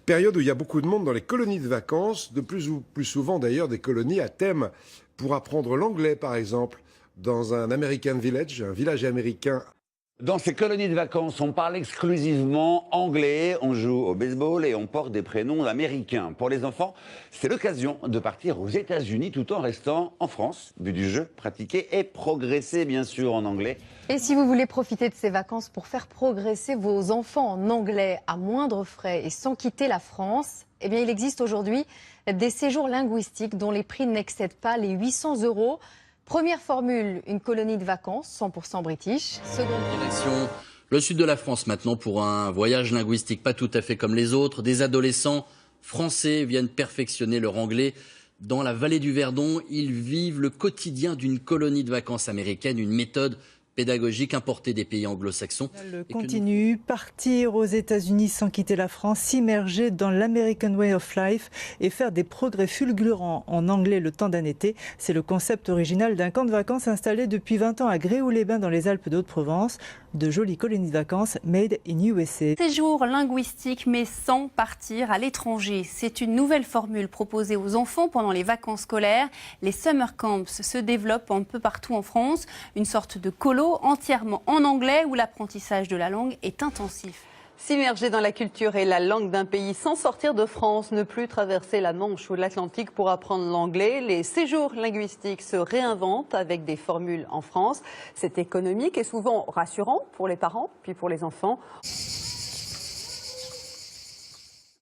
Période où il y a beaucoup de monde dans les colonies de vacances, de plus ou plus souvent d'ailleurs des colonies à thème pour apprendre l'anglais par exemple, dans un American Village, un village américain. Dans ces colonies de vacances, on parle exclusivement anglais, on joue au baseball et on porte des prénoms américains. Pour les enfants, c'est l'occasion de partir aux États-Unis tout en restant en France. But du jeu, pratiquer et progresser bien sûr en anglais. Et si vous voulez profiter de ces vacances pour faire progresser vos enfants en anglais à moindre frais et sans quitter la France, eh bien il existe aujourd'hui des séjours linguistiques dont les prix n'excèdent pas les 800 €. Première formule, une colonie de vacances 100% british. Seconde direction le sud de la France maintenant pour un voyage linguistique pas tout à fait comme les autres. Des adolescents français viennent perfectionner leur anglais dans la vallée du Verdon. Ils vivent le quotidien d'une colonie de vacances américaine, une méthode pédagogique importée des pays anglo-saxons. Continue, partir aux États-Unis sans quitter la France, s'immerger dans l'American Way of Life et faire des progrès fulgurants en anglais le temps d'un été. C'est le concept original d'un camp de vacances installé depuis 20 ans à Gréoux-les-Bains dans les Alpes d'Haute-Provence. De jolies colonies de vacances made in USA. Séjour linguistique mais sans partir à l'étranger. C'est une nouvelle formule proposée aux enfants pendant les vacances scolaires. Les summer camps se développent un peu partout en France. Une sorte de colo entièrement en anglais où l'apprentissage de la langue est intensif. S'immerger dans la culture et la langue d'un pays sans sortir de France, ne plus traverser la Manche ou l'Atlantique pour apprendre l'anglais. Les séjours linguistiques se réinventent avec des formules en France. C'est économique et souvent rassurant pour les parents, puis pour les enfants.